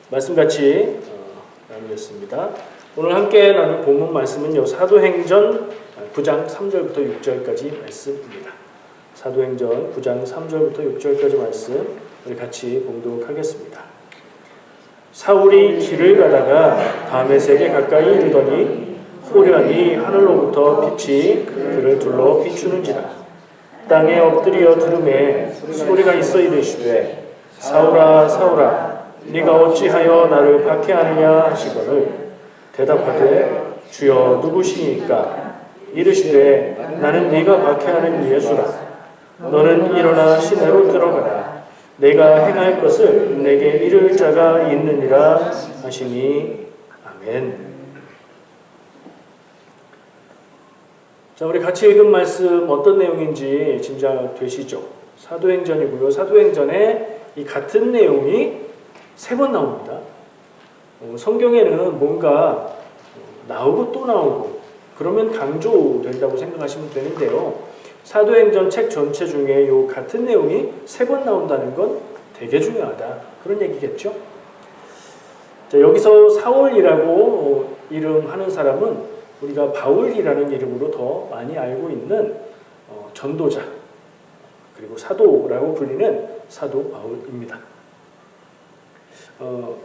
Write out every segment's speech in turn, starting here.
말씀 같이 나누겠습니다. 오늘 함께 나눌 본문 말씀은요, 사도행전 9장 3절부터 6절까지 말씀입니다. 사도행전 9장 3절부터 6절까지 말씀 우리 같이 봉독 하겠습니다. 사울이 길을 가다가 다메섹에 가까이 이르더니 호련히 하늘로부터 빛이 그를 둘러 비추는지라. 땅에 엎드려 들음에 소리가 있어 이르시되 사울아 사울아 네가 어찌하여 나를 박해하느냐 하시거늘 대답하되 주여 누구시니까? 이르시되 나는 네가 박해하는 예수라. 너는 일어나 시내로 들어가라. 내가 행할 것을 내게 이를 자가 있느니라 하시니. 아멘. 자, 우리 같이 읽은 말씀 어떤 내용인지 짐작되시죠? 사도행전이고요. 사도행전에 이 같은 내용이 3번 나옵니다. 성경에는 뭔가 나오고 또 나오고 그러면 강조된다고 생각하시면 되는데요. 사도행전 책 전체 중에 이 같은 내용이 3번 나온다는 건 되게 중요하다. 그런 얘기겠죠? 자, 여기서 사울이라고 이름하는 사람은 우리가 바울이라는 이름으로 더 많이 알고 있는 전도자 그리고 사도라고 불리는 사도 바울입니다.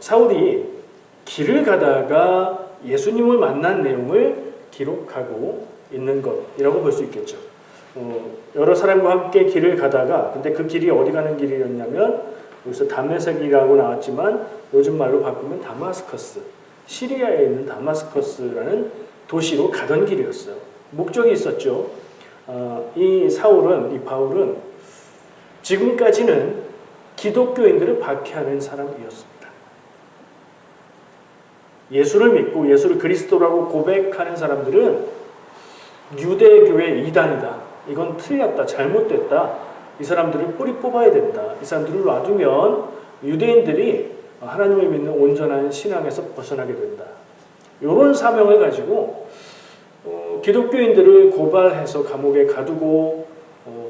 사울이 길을 가다가 예수님을 만난 내용을 기록하고 있는 것이라고 볼 수 있겠죠. 여러 사람과 함께 길을 가다가 근데 그 길이 어디 가는 길이었냐면 여기서 다메섹이라고 나왔지만 요즘 말로 바꾸면 다마스커스, 시리아에 있는 다마스커스라는 도시로 가던 길이었어요. 목적이 있었죠. 이 바울은 지금까지는 기독교인들을 박해하는 사람이었습니다. 예수를 믿고 예수를 그리스도라고 고백하는 사람들은 유대교의 이단이다. 이건 틀렸다. 잘못됐다. 이 사람들을 뿌리 뽑아야 된다. 이 사람들을 놔두면 유대인들이 하나님을 믿는 온전한 신앙에서 벗어나게 된다. 이런 사명을 가지고 기독교인들을 고발해서 감옥에 가두고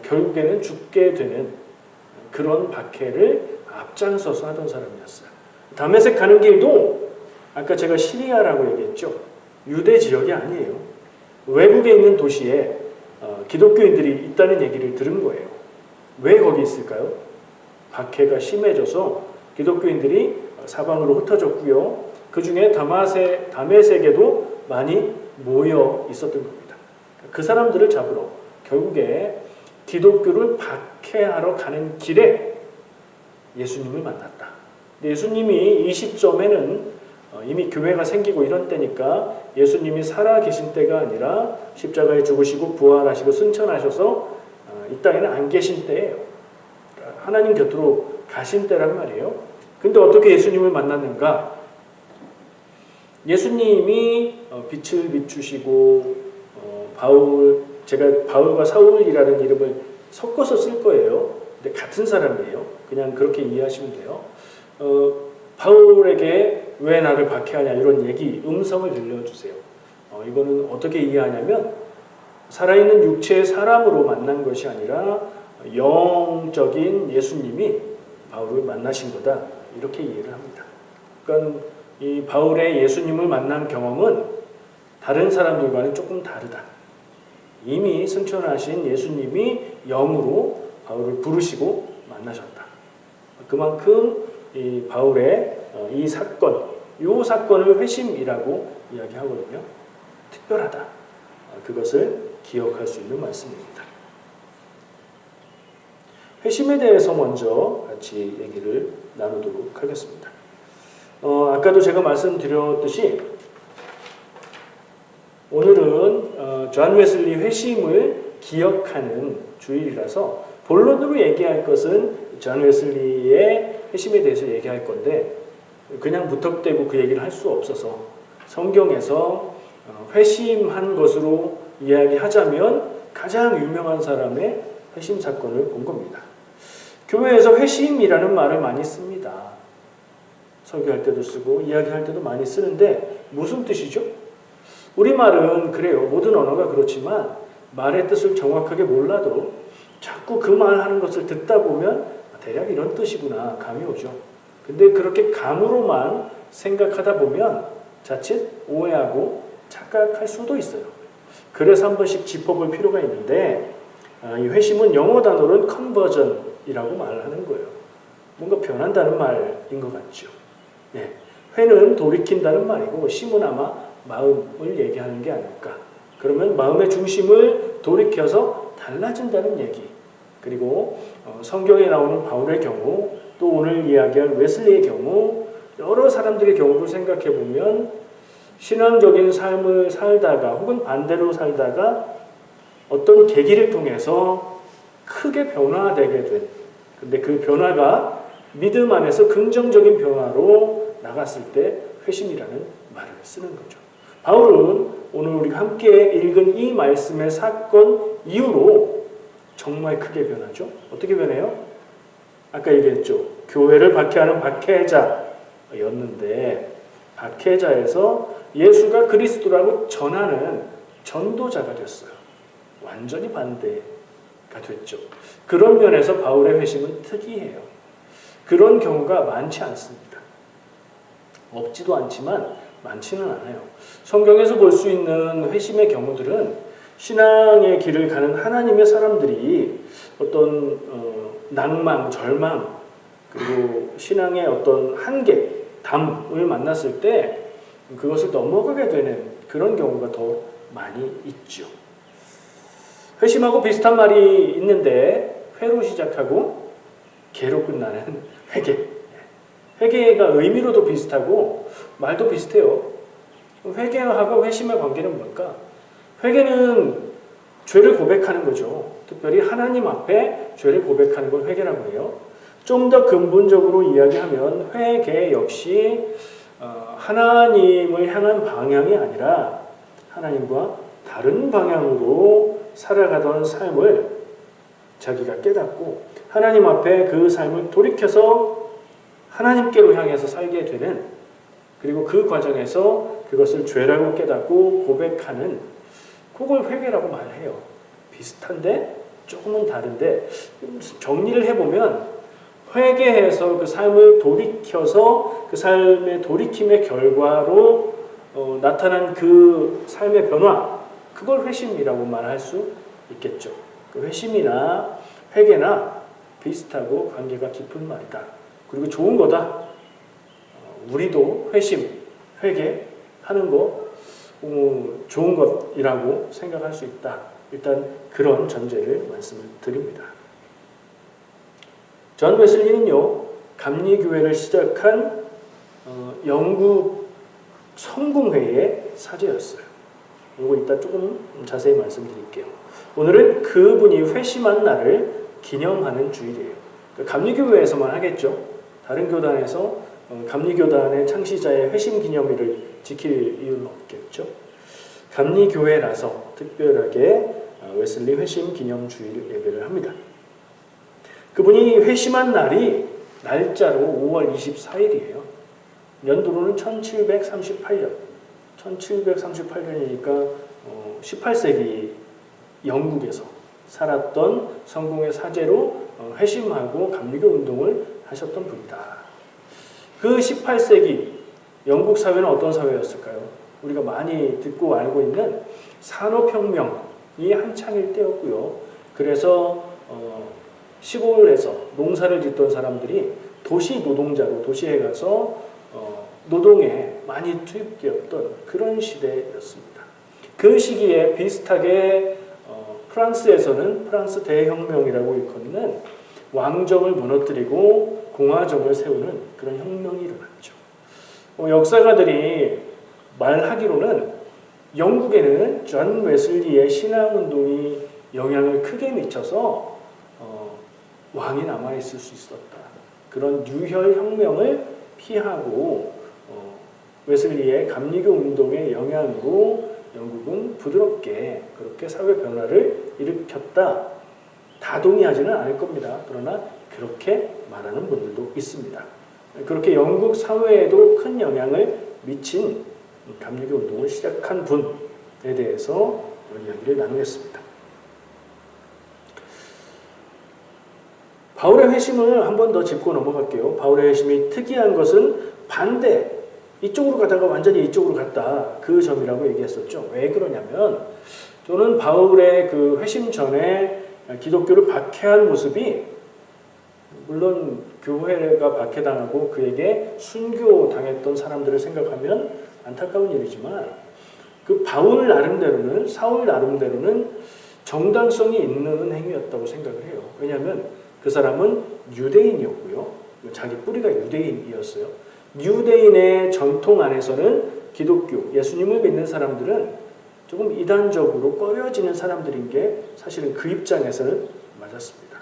결국에는 죽게 되는 그런 박해를 앞장서서 하던 사람이었어요. 다메섹 가는 길도 아까 제가 시리아라고 얘기했죠. 유대 지역이 아니에요. 외국에 있는 도시에 기독교인들이 있다는 얘기를 들은 거예요. 왜 거기 있을까요? 박해가 심해져서 기독교인들이 사방으로 흩어졌고요. 그 중에 다메섹에도 많이 모여 있었던 겁니다. 그 사람들을 잡으러 결국에 기독교를 박해하러 가는 길에 예수님을 만났다. 예수님이 이 시점에는 이미 교회가 생기고 이런 때니까 예수님이 살아계신 때가 아니라 십자가에 죽으시고 부활하시고 승천하셔서 이 땅에는 안 계신 때예요. 하나님 곁으로 가신 때란 말이에요. 근데 어떻게 예수님을 만났는가? 예수님이 빛을 비추시고 제가 바울과 사울이라는 이름을 섞어서 쓸 거예요. 근데 같은 사람이에요. 그냥 그렇게 이해하시면 돼요. 바울에게 왜 나를 박해하냐 이런 음성을 들려주세요. 이거는 어떻게 이해하냐면 살아있는 육체의 사람으로 만난 것이 아니라 영적인 예수님이 바울을 만나신 거다. 이렇게 이해를 합니다. 그러니까 이 바울의 예수님을 만난 경험은 다른 사람들과는 조금 다르다. 이미 승천하신 예수님이 영으로 바울을 부르시고 만나셨다. 그만큼 이 바울의 이 사건을 회심이라고 이야기하거든요. 특별하다. 그것을 기억할 수 있는 말씀입니다. 회심에 대해서 먼저 같이 얘기를 나누도록 하겠습니다. 아까도 제가 말씀드렸듯이 오늘은 존 웨슬리 회심을 기억하는 주일이라서 본론으로 얘기할 것은 존 웨슬리의 회심에 대해서 얘기할 건데 그냥 무턱대고 그 얘기를 할 수 없어서 성경에서 회심한 것으로 이야기하자면 가장 유명한 사람의 회심 사건을 본 겁니다. 교회에서 회심이라는 말을 많이 씁니다. 설교할 때도 쓰고 이야기할 때도 많이 쓰는데 무슨 뜻이죠? 우리말은 그래요. 모든 언어가 그렇지만 말의 뜻을 정확하게 몰라도 자꾸 그 말하는 것을 듣다 보면 대략 이런 뜻이구나 감이 오죠. 근데 그렇게 감으로만 생각하다 보면 자칫 오해하고 착각할 수도 있어요. 그래서 한 번씩 짚어볼 필요가 있는데 이 회심은 영어 단어로는 conversion이라고 말을 하는 거예요. 뭔가 변한다는 말인 것 같죠. 네. 회는 돌이킨다는 말이고 심은 아마 마음을 얘기하는 게 아닐까. 그러면 마음의 중심을 돌이켜서 달라진다는 얘기. 그리고 성경에 나오는 바울의 경우 또 오늘 이야기할 웨슬리의 경우 여러 사람들의 경우를 생각해 보면 신앙적인 삶을 살다가 혹은 반대로 살다가 어떤 계기를 통해서 크게 변화되게 된 근데 그 변화가 믿음 안에서 긍정적인 변화로 나갔을 때 회심이라는 말을 쓰는 거죠. 바울은 오늘 우리가 함께 읽은 이 말씀의 사건 이후로 정말 크게 변하죠. 어떻게 변해요? 아까 얘기했죠. 교회를 박해하는 박해자였는데 박해자에서 예수가 그리스도라고 전하는 전도자가 됐어요. 완전히 반대가 됐죠. 그런 면에서 바울의 회심은 특이해요. 그런 경우가 많지 않습니다. 없지도 않지만 많지는 않아요. 성경에서 볼 수 있는 회심의 경우들은 신앙의 길을 가는 하나님의 사람들이 어떤 낭망, 절망, 그리고 신앙의 어떤 한계, 담을 만났을 때 그것을 넘어가게 되는 그런 경우가 더 많이 있죠. 회심하고 비슷한 말이 있는데 회로 시작하고 개로 끝나는 회개. 회개가 의미로도 비슷하고 말도 비슷해요. 회개하고 회심의 관계는 뭘까? 회개는 죄를 고백하는 거죠. 특별히 하나님 앞에 죄를 고백하는 걸 회개라고 해요. 좀 더 근본적으로 이야기하면 회개 역시 하나님을 향한 방향이 아니라 하나님과 다른 방향으로 살아가던 삶을 자기가 깨닫고 하나님 앞에 그 삶을 돌이켜서 하나님께로 향해서 살게 되는 그리고 그 과정에서 그것을 죄라고 깨닫고 고백하는 그걸 회개라고 말해요. 비슷한데 조금은 다른데 정리를 해보면 회개해서 그 삶을 돌이켜서 그 삶의 돌이킴의 결과로 나타난 그 삶의 변화 그걸 회심이라고 말할 수 있겠죠. 그 회심이나 회개나 비슷하고 관계가 깊은 말이다. 그리고 좋은 거다. 우리도 회심, 회개하는 거 좋은 것이라고 생각할 수 있다. 일단 그런 전제를 말씀을 드립니다. 존 웨슬리는요. 감리교회를 시작한 영국 성공회의 사제였어요. 이거 이따 조금 자세히 말씀드릴게요. 오늘은 그분이 회심한 날을 기념하는 주일이에요. 감리교회에서만 하겠죠. 다른 교단에서 감리교단의 창시자의 회심 기념일을 지킬 이유는 없겠죠. 감리교회라서 특별하게 웨슬리 회심 기념 주일 예배를 합니다. 그분이 회심한 날이 날짜로 5월 24일이에요. 연도로는 1738년. 1738년이니까 18세기 영국에서 살았던 성공의 사제로 회심하고 감리교 운동을 하셨던 분이다. 그 18세기 영국 사회는 어떤 사회였을까요? 우리가 많이 듣고 알고 있는 산업혁명이 한창일 때였고요. 그래서 시골에서 농사를 짓던 사람들이 도시 노동자로 도시에 가서 노동에 많이 투입되었던 그런 시대였습니다. 그 시기에 비슷하게 프랑스에서는 프랑스 대혁명이라고 일컫는 왕정을 무너뜨리고 공화정을 세우는 그런 혁명이 일어났죠. 역사가들이 말하기로는 영국에는 존 웨슬리의 신앙운동이 영향을 크게 미쳐서 왕이 남아있을 수 있었다. 그런 유혈 혁명을 피하고 웨슬리의 감리교 운동의 영향으로 영국은 부드럽게 그렇게 사회 변화를 일으켰다. 다 동의하지는 않을 겁니다. 그러나 그렇게 말하는 분들도 있습니다. 그렇게 영국 사회에도 큰 영향을 미친 감리교 운동을 시작한 분에 대해서 이야기를 나누겠습니다. 바울의 회심을 한 번 더 짚고 넘어갈게요. 바울의 회심이 특이한 것은 반대, 이쪽으로 가다가 완전히 이쪽으로 갔다, 그 점이라고 얘기했었죠. 왜 그러냐면 저는 바울의 그 회심 전에 기독교를 박해한 모습이, 물론 교회가 박해당하고 그에게 순교당했던 사람들을 생각하면 안타까운 일이지만, 그 바울 나름대로는, 사울 나름대로는 정당성이 있는 행위였다고 생각을 해요. 왜냐하면 그 사람은 유대인이었고요. 자기 뿌리가 유대인이었어요. 유대인의 전통 안에서는 기독교, 예수님을 믿는 사람들은 조금 이단적으로 꺼려지는 사람들인 게 사실은 그 입장에서는 맞았습니다.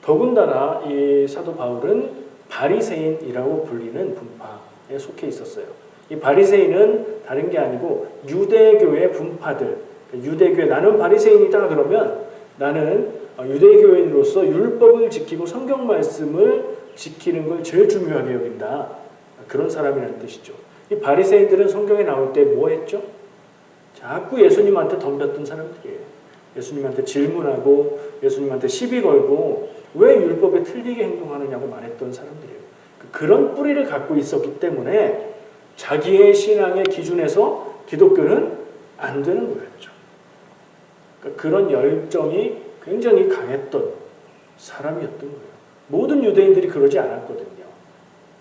더군다나 이 사도 바울은 바리새인이라고 불리는 분파에 속해 있었어요. 이 바리새인은 다른 게 아니고 유대교의 분파들, 유대교회, 나는 바리새인이다 그러면 나는 유대교인으로서 율법을 지키고 성경 말씀을 지키는 걸 제일 중요하게 여긴다, 그런 사람이라는 뜻이죠. 이 바리새인들은 성경에 나올 때 뭐 했죠? 자꾸 예수님한테 덤볐던 사람들이에요. 예수님한테 질문하고 예수님한테 시비 걸고 왜 율법에 틀리게 행동하느냐고 말했던 사람들이에요. 그런 뿌리를 갖고 있었기 때문에 자기의 신앙의 기준에서 기독교는 안 되는 거였죠. 그러니까 그런 열정이 굉장히 강했던 사람이었던 거예요. 모든 유대인들이 그러지 않았거든요.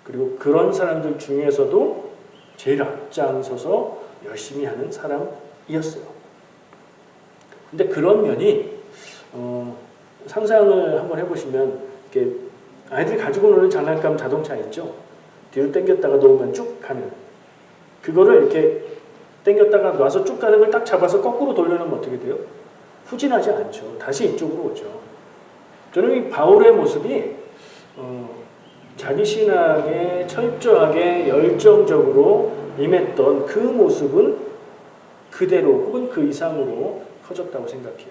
그리고 그런 사람들 중에서도 제일 앞장서서 열심히 하는 사람이었어요. 근데 그런 면이 상상을 한번 해보시면, 이렇게 아이들이 가지고 노는 장난감 자동차 있죠? 뒤로 당겼다가 놓으면 쭉 가는, 그거를 이렇게 당겼다가 놔서 쭉 가는 걸 딱 잡아서 거꾸로 돌려놓으면 어떻게 돼요? 후진하지 않죠. 다시 이쪽으로 오죠. 저는 이 바울의 모습이 자기 신앙에 철저하게 열정적으로 임했던 그 모습은 그대로 혹은 그 이상으로 커졌다고 생각해요.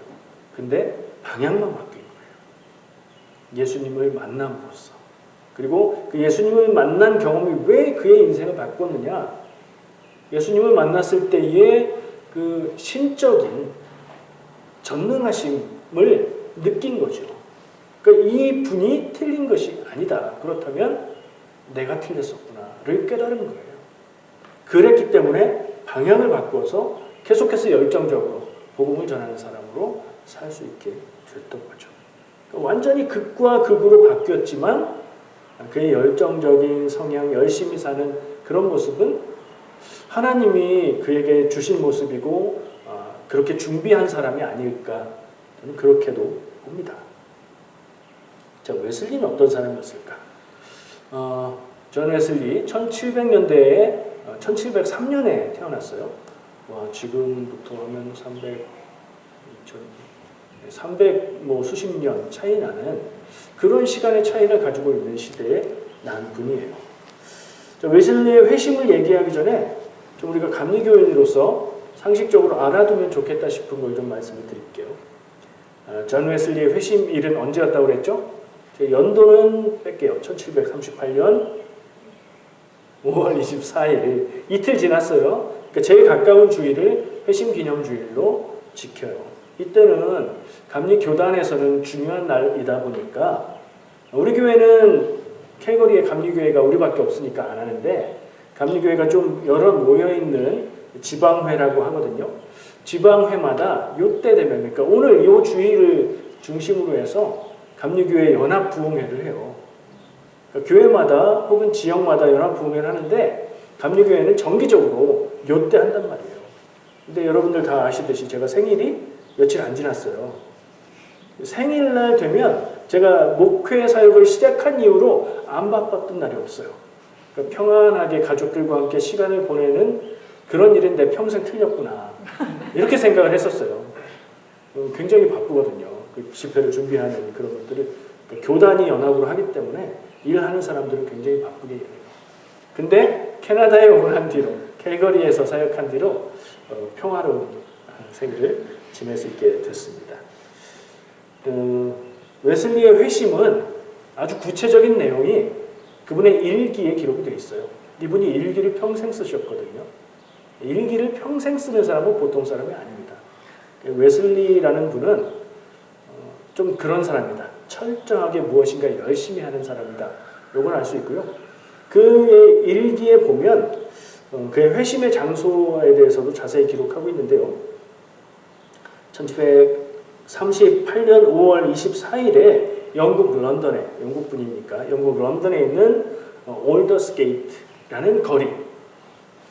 근데 방향만 바뀐 거예요. 예수님을 만남으로써. 그리고 그 예수님을 만난 경험이 왜 그의 인생을 바꿨느냐? 예수님을 만났을 때의 그 신적인 전능하심을 느낀 거죠. 그러니까 이 분이 틀린 것이 아니다. 그렇다면 내가 틀렸었구나를 깨달은 거예요. 그랬기 때문에 방향을 바꿔서 계속해서 열정적으로 복음을 전하는 사람으로 살 수 있게 됐던 거죠. 그러니까 완전히 극과 극으로 바뀌었지만 그의 열정적인 성향, 열심히 사는 그런 모습은 하나님이 그에게 주신 모습이고 그렇게 준비한 사람이 아닐까, 저는 그렇게도 봅니다. 자, 웨슬리는 어떤 사람이었을까? 존 웨슬리 1700년대에 1703년에 태어났어요. 와, 지금부터 하면 300 뭐 수십 년 차이 나는 그런 시간의 차이를 가지고 있는 시대에 난 분이에요. 자, 웨슬리의 회심을 얘기하기 전에 좀 우리가 감리교인으로서 상식적으로 알아두면 좋겠다 싶은 걸 좀 말씀을 드릴게요. 존 웨슬리의 회심 일은 언제였다고 그랬죠? 연도는 뺄게요. 1738년 5월 24일, 이틀 지났어요. 그러니까 제일 가까운 주일을 회심 기념주일로 지켜요. 이때는 감리 교단에서는 중요한 날이다 보니까, 우리 교회는 캘거리에 감리교회가 우리밖에 없으니까 안 하는데, 감리교회가 좀 여러 모여있는 지방회라고 하거든요. 지방회마다 요때 되면, 그러니까 오늘 요 주일을 중심으로 해서 감리교회 연합부흥회를 해요. 그러니까 교회마다 혹은 지역마다 연합부흥회를 하는데, 감리교회는 정기적으로 요때 한단 말이에요. 근데 여러분들 다 아시듯이 제가 생일이 며칠 안 지났어요. 생일날 되면 제가 목회 사역을 시작한 이후로 안 바빴던 날이 없어요. 그러니까 평안하게 가족들과 함께 시간을 보내는 그런 일은 내 평생 틀렸구나, 이렇게 생각을 했었어요. 굉장히 바쁘거든요. 그 집회를 준비하는 그런 것들을 교단이 연합으로 하기 때문에 일하는 사람들은 굉장히 바쁘게 일해요. 근데 캐나다에 오고 난 뒤로, 캘거리에서 사역한 뒤로 평화로운 생일을 지낼 수 있게 됐습니다. 웨슬리의 회심은 아주 구체적인 내용이 그분의 일기에 기록이 되어 있어요. 이분이 일기를 평생 쓰셨거든요. 일기를 평생 쓰는 사람은 보통 사람이 아닙니다. 웨슬리라는 분은 좀 그런 사람이다. 철저하게 무엇인가 열심히 하는 사람이다. 이걸 알 수 있고요. 그의 일기에 보면 그의 회심의 장소에 대해서도 자세히 기록하고 있는데요. 1738년 5월 24일에 영국 런던에, 영국 분이니까 영국 런던에 있는 올더스게이트라는 거리,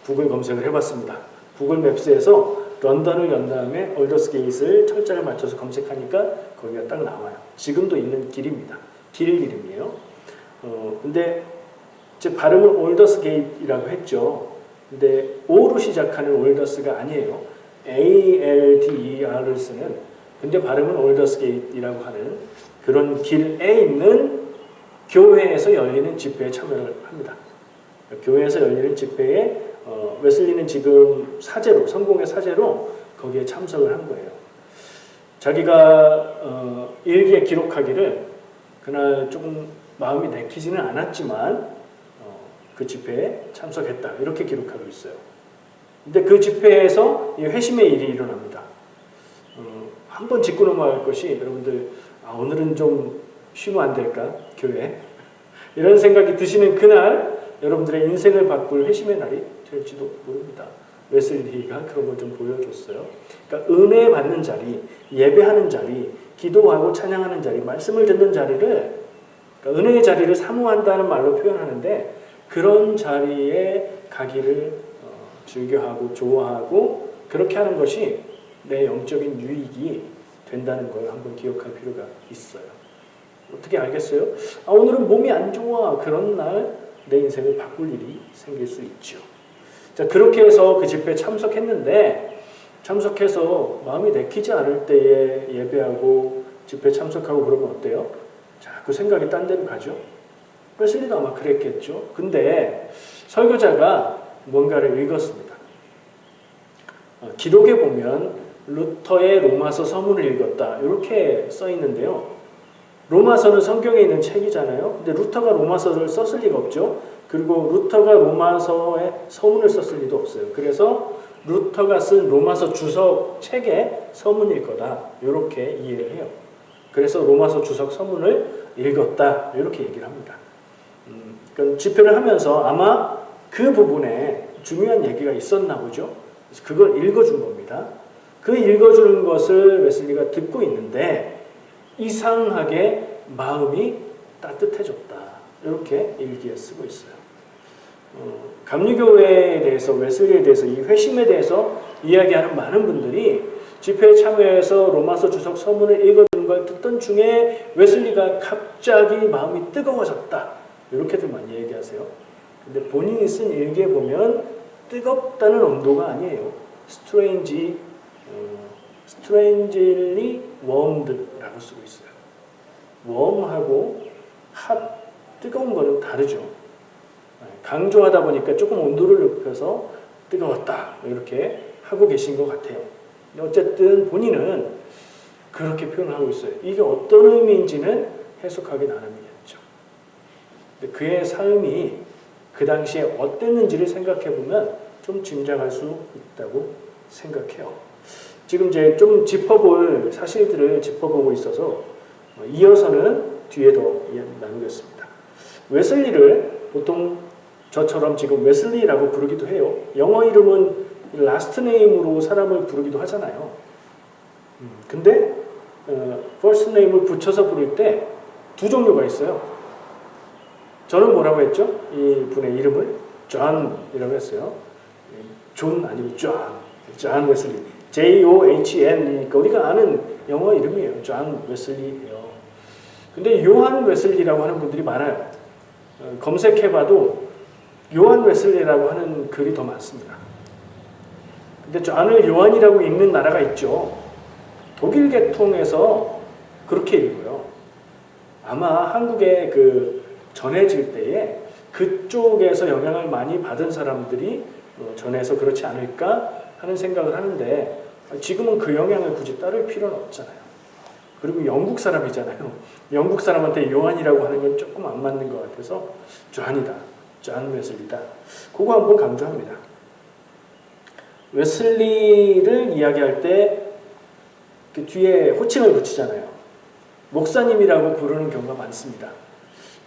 구글 검색을 해봤습니다. 구글 맵스에서 런던을 연 다음에 올더스게이트를 철자를 맞춰서 검색하니까 거기가 딱 나와요. 지금도 있는 길입니다. 길 이름이에요. 근데 제 발음은 올더스게이트라고 했죠. 근데 O로 시작하는 올더스가 아니에요. ALDER을 쓰는, 근데 발음은 올더스게이트라고 하는 그런 길에 있는 교회에서 열리는 집회에 참여를 합니다. 교회에서 열리는 집회에 웨슬리는 지금 사제로, 성공의 사제로 거기에 참석을 한 거예요. 자기가 일기에 기록하기를 그날 조금 마음이 내키지는 않았지만 그 집회에 참석했다, 이렇게 기록하고 있어요. 근데 그 집회에서 회심의 일이 일어납니다. 한번 짚고 넘어갈 것이, 여러분들 오늘은 좀 쉬면 안 될까? 교회? 이런 생각이 드시는 그날 여러분들의 인생을 바꿀 회심의 날이 될지도 모릅니다. 웨슬리가 그런 걸 좀 보여줬어요. 그러니까 은혜 받는 자리, 예배하는 자리, 기도하고 찬양하는 자리, 말씀을 듣는 자리를, 그러니까 은혜의 자리를 사모한다는 말로 표현하는데, 그런 자리에 가기를 즐겨하고 좋아하고 그렇게 하는 것이 내 영적인 유익이 된다는 걸 한번 기억할 필요가 있어요. 어떻게 알겠어요? 오늘은 몸이 안 좋아. 그런 날 내 인생을 바꿀 일이 생길 수 있죠. 자, 그렇게 해서 그 집회에 참석했는데, 참석해서 마음이 내키지 않을 때에 예배하고 집회에 참석하고 그러면 어때요? 자꾸 생각이 딴 데로 가죠. 웨슬리도 아마 그랬겠죠. 근데 설교자가 뭔가를 읽었습니다. 기록에 보면 루터의 로마서 서문을 읽었다, 이렇게 써 있는데요. 로마서는 성경에 있는 책이잖아요. 근데 루터가 로마서를 썼을 리가 없죠. 그리고 루터가 로마서에 서문을 썼을 리도 없어요. 그래서 루터가 쓴 로마서 주석 책의 서문일 거다, 이렇게 이해를 해요. 그래서 로마서 주석 서문을 읽었다, 이렇게 얘기를 합니다. 그러니까 집회를 하면서 아마 그 부분에 중요한 얘기가 있었나 보죠. 그래서 그걸 읽어준 겁니다. 그 읽어주는 것을 웨슬리가 듣고 있는데 이상하게 마음이 따뜻해졌다, 이렇게 일기에 쓰고 있어요. 감리교회에 대해서, 웨슬리에 대해서, 이 회심에 대해서 이야기하는 많은 분들이 집회에 참여해서 로마서 주석 서문을 읽어주는 걸 듣던 중에 웨슬리가 갑자기 마음이 뜨거워졌다, 이렇게들 많이 얘기하세요. 근데 본인이 쓴 일기에 보면 뜨겁다는 온도가 아니에요. strangely warmed라고 쓰고 있어요. warm하고 hot, 뜨거운 거는 다르죠. 강조하다 보니까 조금 온도를 높여서 뜨거웠다, 이렇게 하고 계신 것 같아요. 어쨌든 본인은 그렇게 표현하고 있어요. 이게 어떤 의미인지는 해석하기 나름이겠죠. 그의 삶이 그 당시에 어땠는지를 생각해보면 좀 짐작할 수 있다고 생각해요. 지금 이제 좀 짚어볼 사실들을 짚어보고 있어서 이어서는 뒤에 더 이야기 나누겠습니다. 웨슬리를 보통 저처럼 지금 웨슬리라고 부르기도 해요. 영어 이름은 라스트 네임으로 사람을 부르기도 하잖아요. 근데 퍼스트 네임을 붙여서 부를 때 두 종류가 있어요. 저는 뭐라고 했죠? 이 분의 이름을 존이라고 했어요. 존 아니고 존 웨슬리, JOHN이니까 우리가 아는 영어 이름이에요. 존 웨슬리예요. 근데 요한 웨슬리라고 하는 분들이 많아요. 검색해봐도 요한 웨슬리라고 하는 글이 더 많습니다. 근데 존을 요한이라고 읽는 나라가 있죠. 독일 계통에서 그렇게 읽어요. 아마 한국에 전해질 때에 그쪽에서 영향을 많이 받은 사람들이 전해서 그렇지 않을까 하는 생각을 하는데, 지금은 그 영향을 굳이 따를 필요는 없잖아요. 그리고 영국 사람이잖아요. 영국 사람한테 요한이라고 하는 건 조금 안 맞는 것 같아서 존이다, 존 웨슬리다, 그거 한번 강조합니다. 웨슬리를 이야기할 때 그 뒤에 호칭을 붙이잖아요. 목사님이라고 부르는 경우가 많습니다.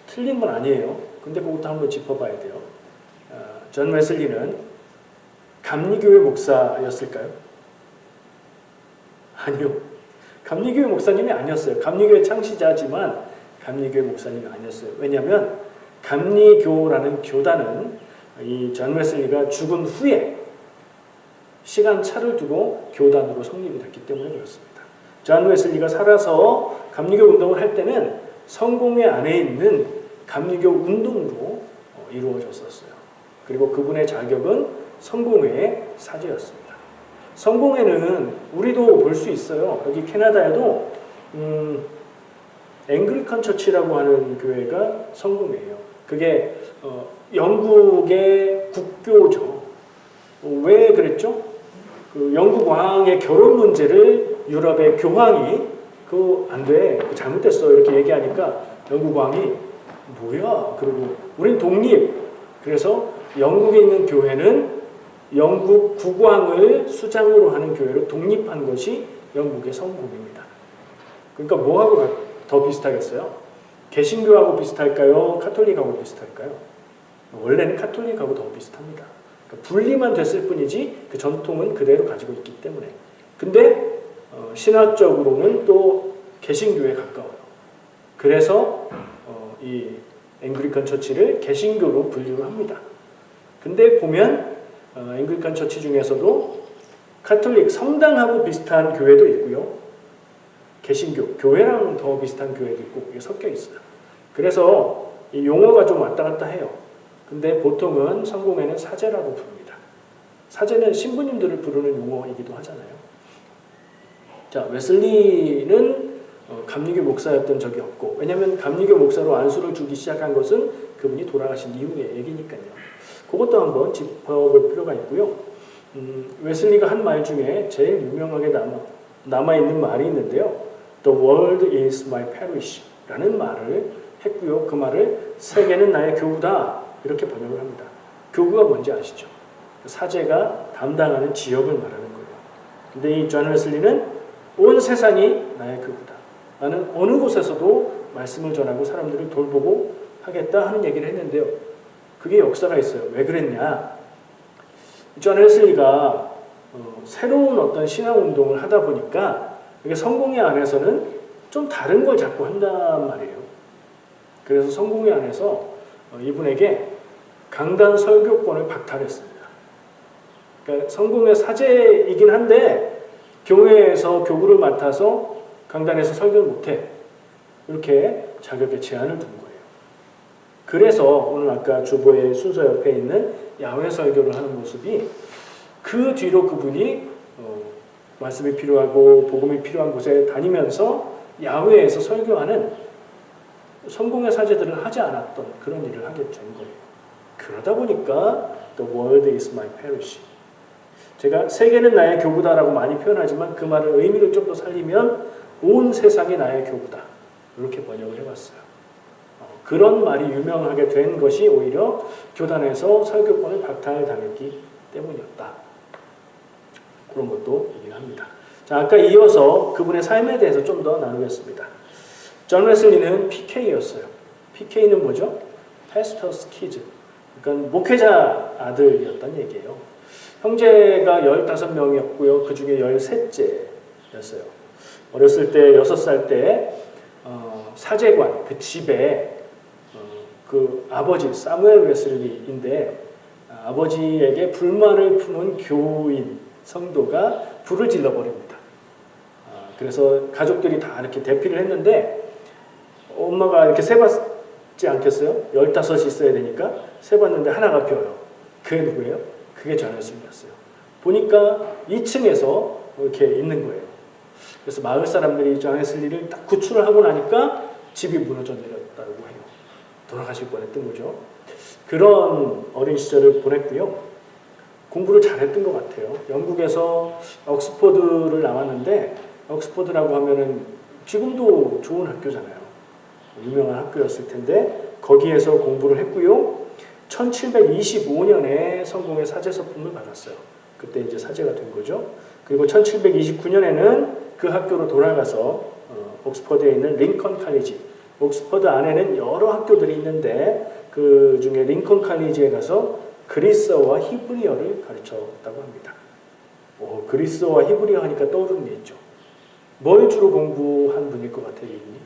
틀린 건 아니에요. 근데 그것도 한번 짚어봐야 돼요. 존 웨슬리는 감리교회 목사였을까요? 아니요. 감리교회 목사님이 아니었어요. 감리교회 창시자지만 감리교회 목사님이 아니었어요. 왜냐하면 감리교라는 교단은 이 존 웨슬리가 죽은 후에 시간 차를 두고 교단으로 성립이 됐기 때문에 그렇습니다. 존 웨슬리가 살아서 감리교 운동을 할 때는 성공회 안에 있는 감리교 운동으로 이루어졌었어요. 그리고 그분의 자격은 성공회의 사제였습니다. 성공회는 우리도 볼 수 있어요. 여기 캐나다에도 앵글리칸 처치라고 하는 교회가 성공회예요. 그게 영국의 국교죠. 왜 그랬죠? 그 영국 왕의 결혼 문제를 유럽의 교황이 안 돼, 잘못됐어 이렇게 얘기하니까 영국 왕이 뭐야? 그리고 우린 독립. 그래서 영국에 있는 교회는 영국 국왕을 수장으로 하는 교회로 독립한 것이 영국의 성공입니다. 그러니까 뭐하고 더 비슷하겠어요? 개신교하고 비슷할까요? 카톨릭하고 비슷할까요? 원래는 카톨릭하고 더 비슷합니다. 그러니까 분리만 됐을 뿐이지 그 전통은 그대로 가지고 있기 때문에. 근데 신화적으로는 또 개신교에 가까워요. 그래서 이 앵글리칸 처치를 개신교로 분류를 합니다. 근데 보면 앵글리칸 처치 중에서도 카톨릭 성당하고 비슷한 교회도 있고요. 개신교, 교회랑 더 비슷한 교회도 있고 이게 섞여 있어요. 그래서 이 용어가 좀 왔다 갔다 해요. 근데 보통은 성공회는 사제라고 부릅니다. 사제는 신부님들을 부르는 용어이기도 하잖아요. 자, 웨슬리는 감리교 목사였던 적이 없고, 왜냐하면 감리교 목사로 안수를 주기 시작한 것은 그분이 돌아가신 이후의 얘기니까요. 그것도 한번 짚어볼 필요가 있고요. 웨슬리가 한 말 중에 제일 유명하게 남아있는 말이 있는데요. The world is my parish 라는 말을 했고요. 그 말을 세계는 나의 교구다 이렇게 번역을 합니다. 교구가 뭔지 아시죠? 사제가 담당하는 지역을 말하는 거예요. 근데 이 존 웨슬리는 온 세상이 나의 교구다. 나는 어느 곳에서도 말씀을 전하고 사람들을 돌보고 하겠다 하는 얘기를 했는데요. 그게 역사가 있어요. 왜 그랬냐? 존 웨슬리가 새로운 어떤 신앙운동을 하다 보니까 이게 성공회 안에서는 좀 다른 걸 자꾸 한단 말이에요. 그래서 성공회 안에서 이분에게 강단 설교권을 박탈했습니다. 그러니까 성공회 사제이긴 한데 교회에서 교구를 맡아서 강단에서 설교를 못해. 이렇게 자격의 제한을 둔 거예요. 그래서 오늘 아까 주보의 순서 옆에 있는 야외 설교를 하는 모습이 그 뒤로 그분이 말씀이 필요하고 복음이 필요한 곳에 다니면서 야외에서 설교하는 성공의 사제들은 하지 않았던 그런 일을 하게 된 거예요. 그러다 보니까 The world is my parish. 제가 세계는 나의 교구다라고 많이 표현하지만 그 말의 의미를 좀 더 살리면 온 세상이 나의 교구다. 이렇게 번역을 해봤어요. 그런 말이 유명하게 된 것이 오히려 교단에서 설교권을 박탈당했기 때문이었다. 그런 것도 얘기를 합니다. 자, 아까 이어서 그분의 삶에 대해서 좀 더 나누겠습니다. 존 웨슬리는 PK였어요. PK는 뭐죠? Pastor's Kids. 그러니까 목회자 아들이었단 얘기예요. 형제가 15명이었고요. 그 중에 13째였어요. 어렸을 때 6살 때 사제관 그 집에 그 아버지 사무엘 웨슬리인데 아버지에게 불만을 품은 교인 성도가 불을 질러버립니다. 그래서 가족들이 다 이렇게 대피를 했는데 엄마가 이렇게 세봤지 않겠어요? 15이 있어야 되니까 세봤는데 하나가 비어요. 그게 누구예요? 그게 존 웨슬리였어요. 보니까 2층에서 이렇게 있는 거예요. 그래서 마을 사람들이 존 웨슬리를 딱 구출을 하고 나니까 집이 무너져 내렸다고 해요. 돌아가실 뻔했던 거죠. 그런 어린 시절을 보냈고요. 공부를 잘했던 것 같아요. 영국에서 옥스퍼드를 나왔는데 옥스퍼드라고 하면은 지금도 좋은 학교잖아요. 유명한 학교였을 텐데 거기에서 공부를 했고요. 1725년에 성공의 사제 서품을 받았어요. 그때 이제 사제가 된 거죠. 그리고 1729년에는 그 학교로 돌아가서 옥스퍼드에 있는 링컨 칼리지. 옥스퍼드 안에는 여러 학교들이 있는데 그 중에 링컨 칼리지에 가서 그리스어와 히브리어를 가르쳤다고 합니다. 그리스어와 히브리어 하니까 떠오르는 게 있죠. 뭘 주로 공부한 분일 것 같아요, 이분이?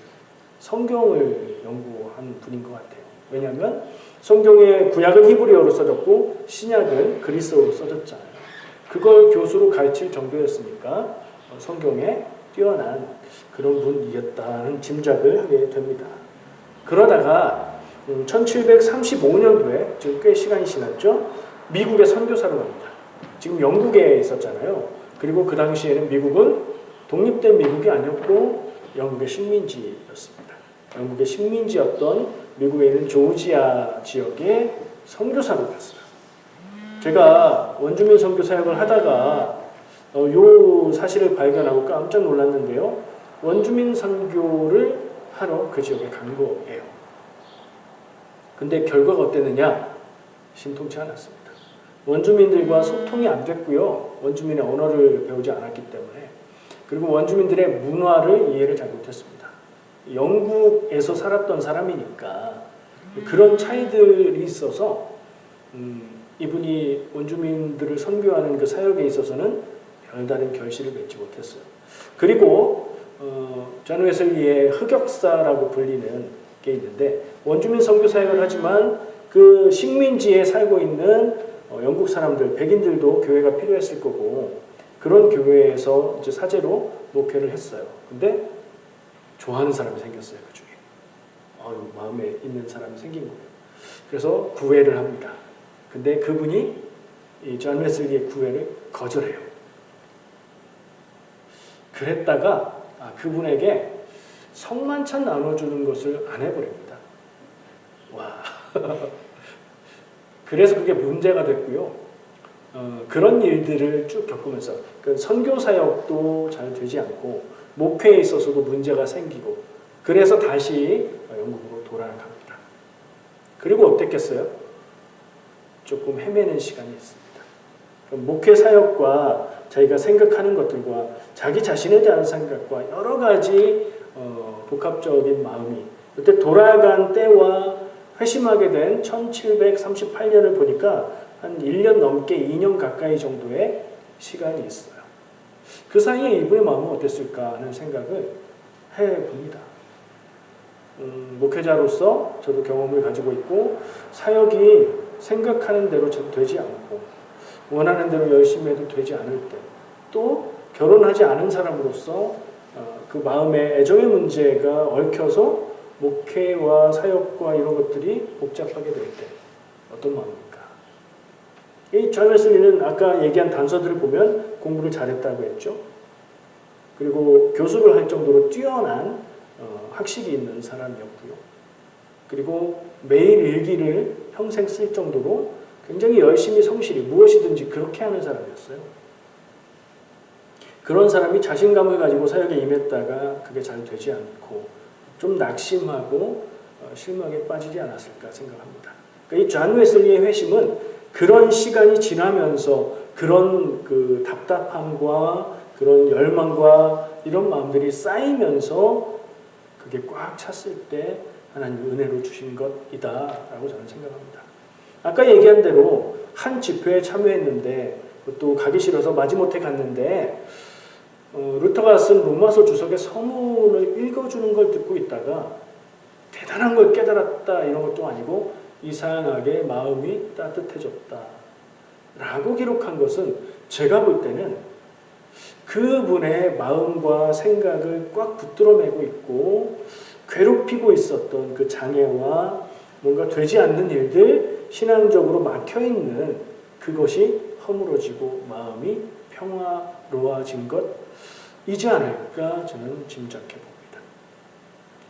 성경을 연구한 분인 것 같아요. 왜냐하면 성경의 구약은 히브리어로 써졌고 신약은 그리스어로 써졌잖아요. 그걸 교수로 가르칠 정도였으니까 성경에 뛰어난 그런 분이었다는 짐작을 하게 됩니다. 그러다가 1735년도에 지금 꽤 시간이 지났죠. 미국에 선교사로 갑니다. 지금 영국에 있었잖아요. 그리고 그 당시에는 미국은 독립된 미국이 아니었고 영국의 식민지였습니다. 영국의 식민지였던 미국에 있는 조지아 지역에 선교사로 갔어요. 제가 원주민 선교 사역을 하다가 요 사실을 발견하고 깜짝 놀랐는데요. 원주민 선교를 하러 그 지역에 간 거예요. 근데 결과가 어땠느냐? 신통치 않았습니다. 원주민들과 소통이 안 됐고요. 원주민의 언어를 배우지 않았기 때문에. 그리고 원주민들의 문화를 이해를 잘 못했습니다. 영국에서 살았던 사람이니까 그런 차이들이 있어서 이분이 원주민들을 선교하는 그 사역에 있어서는 별다른 결실을 맺지 못했어요. 그리고 존 웨슬리의 흑역사라고 불리는 게 있는데 원주민 선교 사역을 하지만 그 식민지에 살고 있는 영국 사람들, 백인들도 교회가 필요했을 거고 그런 교회에서 이제 사제로 목회를 했어요. 근데 좋아하는 사람이 생겼어요. 그 중에. 마음에 있는 사람이 생긴 거예요. 그래서 구애를 합니다. 근데 그분이 이 존 웨슬리의 구애를 거절해요. 그랬다가 그분에게 성만찬 나눠주는 것을 안 해버립니다. 와. 그래서 그게 문제가 됐고요. 그런 일들을 쭉 겪으면서 그 선교 사역도 잘 되지 않고 목회에 있어서도 문제가 생기고 그래서 다시 영국으로 돌아갑니다. 그리고 어땠겠어요? 조금 헤매는 시간이 있습니다. 목회 사역과 자기가 생각하는 것들과 자기 자신에 대한 생각과 여러 가지 복합적인 마음이 그때 돌아간 때와 회심하게 된 1738년을 보니까 한 1년 넘게 2년 가까이 정도의 시간이 있어요. 그 사이에 이분의 마음은 어땠을까 하는 생각을 해봅니다. 목회자로서 저도 경험을 가지고 있고 사역이 생각하는 대로 되지 않고 원하는 대로 열심히 해도 되지 않을 때 또 결혼하지 않은 사람으로서 그 마음의 애정의 문제가 얽혀서 목회와 사역과 이런 것들이 복잡하게 될 때 어떤 마음입니까? 이 존 웨슬리는 아까 얘기한 단서들을 보면 공부를 잘했다고 했죠. 그리고 교수를 할 정도로 뛰어난 학식이 있는 사람이었고요. 그리고 매일 일기를 평생 쓸 정도로 굉장히 열심히 성실히 무엇이든지 그렇게 하는 사람이었어요. 그런 사람이 자신감을 가지고 사역에 임했다가 그게 잘 되지 않고 좀 낙심하고 실망에 빠지지 않았을까 생각합니다. 그러니까 이 존 웨슬리의 회심은 그런 시간이 지나면서 그런 그 답답함과 그런 열망과 이런 마음들이 쌓이면서 그게 꽉 찼을 때 하나님 은혜로 주신 것이다라고 저는 생각합니다. 아까 얘기한 대로 한 집회에 참여했는데 또 가기 싫어서 마지못해 갔는데 루터가 쓴 로마서 주석의 서문을 읽어주는 걸 듣고 있다가 대단한 걸 깨달았다 이런 것도 아니고 이상하게 마음이 따뜻해졌다 라고 기록한 것은 제가 볼 때는 그분의 마음과 생각을 꽉 붙들어매고 있고 괴롭히고 있었던 그 장애와 뭔가 되지 않는 일들 신앙적으로 막혀있는 그것이 허물어지고 마음이 평화로워진 것이지 않을까 저는 짐작해 봅니다.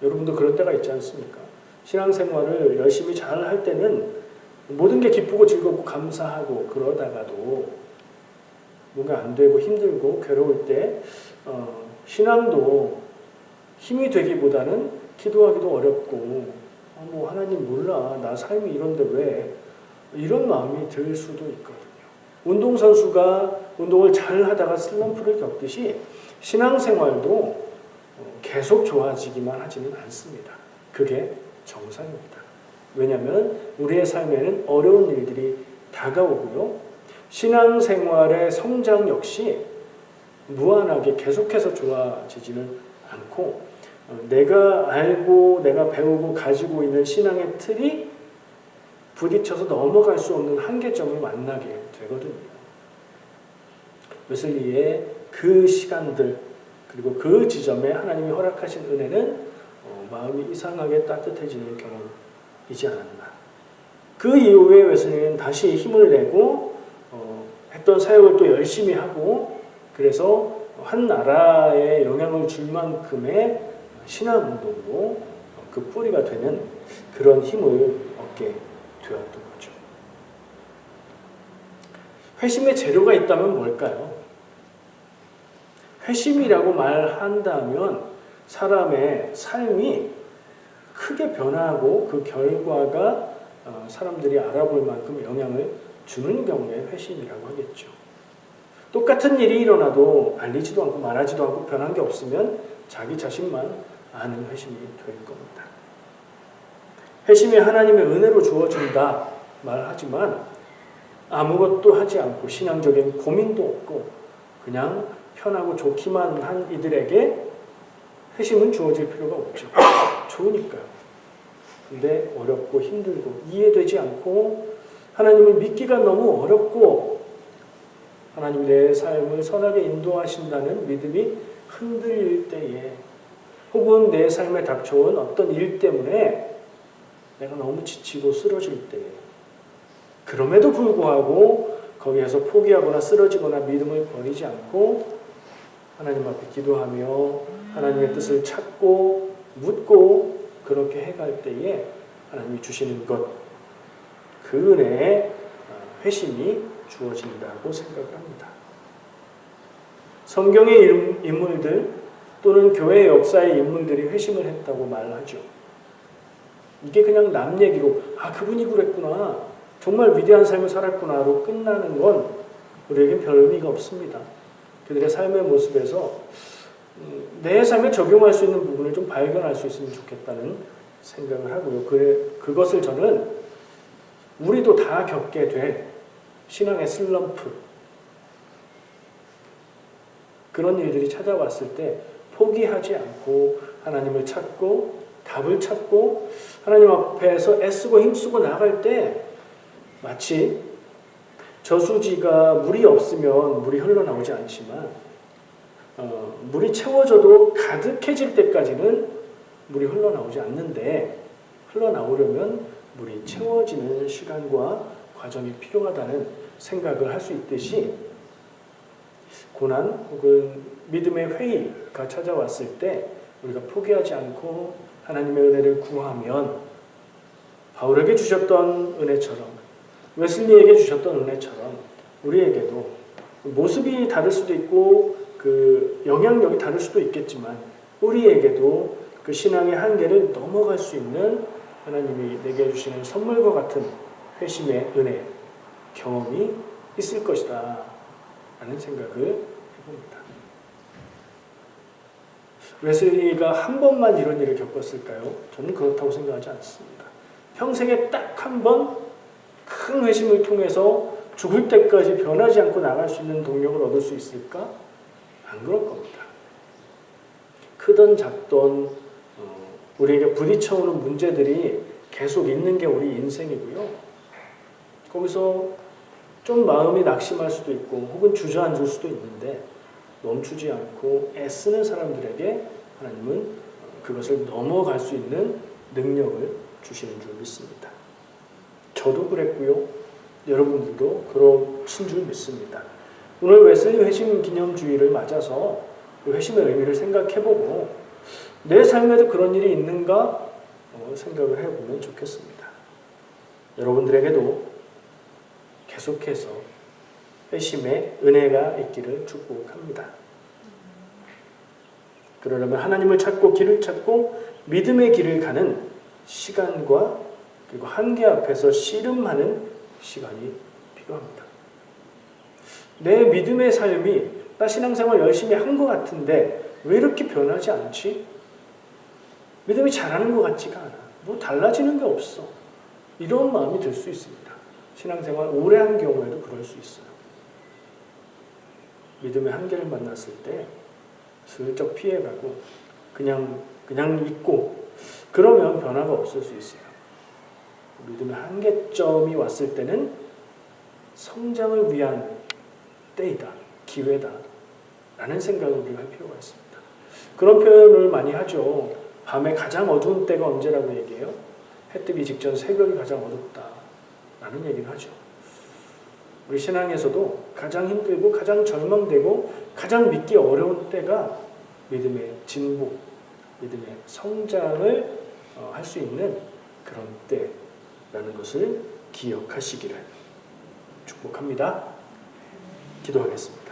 여러분도 그런 때가 있지 않습니까? 신앙생활을 열심히 잘 할 때는 모든 게 기쁘고 즐겁고 감사하고 그러다가도 뭔가 안 되고 힘들고 괴로울 때 신앙도 힘이 되기보다는 기도하기도 어렵고 뭐 하나님 몰라 나 삶이 이런데 왜 이런 마음이 들 수도 있거든요. 운동선수가 운동을 잘 하다가 슬럼프를 겪듯이 신앙생활도 계속 좋아지기만 하지는 않습니다. 그게 정상입니다. 왜냐하면 우리의 삶에는 어려운 일들이 다가오고요. 신앙생활의 성장 역시 무한하게 계속해서 좋아지지는 않고 내가 알고 내가 배우고 가지고 있는 신앙의 틀이 부딪혀서 넘어갈 수 없는 한계점을 만나게 되거든요. 웨슬리의 그 시간들 그리고 그 지점에 하나님이 허락하신 은혜는 마음이 이상하게 따뜻해지는 경험이지 않았나. 그 이후에 웨슬리는 다시 힘을 내고 했던 사역을 또 열심히 하고 그래서 한 나라에 영향을 줄 만큼의 신앙운동도 그 뿌리가 되는 그런 힘을 얻게 되었던 거죠. 회심의 재료가 있다면 뭘까요? 회심이라고 말한다면 사람의 삶이 크게 변하고 그 결과가 사람들이 알아볼 만큼 영향을 주는 경우에 회심이라고 하겠죠. 똑같은 일이 일어나도 알리지도 않고 말하지도 않고 변한 게 없으면 자기 자신만 아는 회심이 될 겁니다. 회심이 하나님의 은혜로 주어진다 말하지만 아무것도 하지 않고 신앙적인 고민도 없고 그냥 편하고 좋기만 한 이들에게 회심은 주어질 필요가 없죠. 좋으니까요. 근데 어렵고 힘들고 이해되지 않고 하나님을 믿기가 너무 어렵고 하나님이 내 삶을 선하게 인도하신다는 믿음이 흔들릴 때에 혹은 내 삶에 닥쳐온 어떤 일 때문에 내가 너무 지치고 쓰러질 때에 그럼에도 불구하고 거기에서 포기하거나 쓰러지거나 믿음을 버리지 않고 하나님 앞에 기도하며 하나님의 뜻을 찾고 묻고 그렇게 해갈 때에 하나님이 주시는 것, 그 은혜에 회심이 주어진다고 생각을 합니다. 성경의 인물들 또는 교회의 역사의 인물들이 회심을 했다고 말하죠. 이게 그냥 남 얘기로 그분이 그랬구나, 정말 위대한 삶을 살았구나로 끝나는 건 우리에겐 별 의미가 없습니다. 그들의 삶의 모습에서 내 삶에 적용할 수 있는 부분을 좀 발견할 수 있으면 좋겠다는 생각을 하고요. 그것을 저는 우리도 다 겪게 될 신앙의 슬럼프, 그런 일들이 찾아왔을 때 포기하지 않고 하나님을 찾고 답을 찾고 하나님 앞에서 애쓰고 힘쓰고 나갈 때 마치 저수지가 물이 없으면 물이 흘러나오지 않지만 물이 채워져도 가득해질 때까지는 물이 흘러나오지 않는데 흘러나오려면 물이 채워지는 시간과 과정이 필요하다는 생각을 할 수 있듯이 고난 혹은 믿음의 회의가 찾아왔을 때 우리가 포기하지 않고 하나님의 은혜를 구하면 바울에게 주셨던 은혜처럼 웨슬리에게 주셨던 은혜처럼 우리에게도 모습이 다를 수도 있고 그 영향력이 다를 수도 있겠지만 우리에게도 그 신앙의 한계를 넘어갈 수 있는 하나님이 내게 주시는 선물과 같은 회심의 은혜 경험이 있을 것이다 라는 생각을 해봅니다. 웨슬리가 한 번만 이런 일을 겪었을까요? 저는 그렇다고 생각하지 않습니다. 평생에 딱 한 번 큰 회심을 통해서 죽을 때까지 변하지 않고 나갈 수 있는 동력을 얻을 수 있을까? 안 그럴 겁니다. 크던 작던 우리에게 부딪혀오는 문제들이 계속 있는 게 우리 인생이고요. 거기서 좀 마음이 낙심할 수도 있고 혹은 주저앉을 수도 있는데 멈추지 않고 애쓰는 사람들에게 하나님은 그것을 넘어갈 수 있는 능력을 주시는 줄 믿습니다. 저도 그랬고요. 여러분들도 그러신 줄 믿습니다. 오늘 웨슬리 회심 기념주의를 맞아서 회심의 의미를 생각해보고 내 삶에도 그런 일이 있는가 생각을 해보면 좋겠습니다. 여러분들에게도 계속해서 회심의 은혜가 있기를 축복합니다. 그러려면 하나님을 찾고 길을 찾고 믿음의 길을 가는 시간과 그리고 한계 앞에서 씨름하는 시간이 필요합니다. 내 믿음의 삶이 나 신앙생활 열심히 한 것 같은데 왜 이렇게 변하지 않지? 믿음이 잘하는 것 같지가 않아. 뭐 달라지는 게 없어. 이런 마음이 들 수 있습니다. 신앙생활 오래 한 경우에도 그럴 수 있어요. 믿음의 한계를 만났을 때 슬쩍 피해가고 그냥 있고 그러면 변화가 없을 수 있어요. 믿음의 한계점이 왔을 때는 성장을 위한 때이다, 기회다 라는 생각을 우리가 할 필요가 있습니다. 그런 표현을 많이 하죠. 밤에 가장 어두운 때가 언제라고 얘기해요? 해 뜨기 직전 새벽이 가장 어둡다 라는 얘기를 하죠. 우리 신앙에서도 가장 힘들고 가장 절망되고 가장 믿기 어려운 때가 믿음의 진보, 믿음의 성장을 할 수 있는 그런 때라는 것을 기억하시기를 축복합니다. 기도하겠습니다.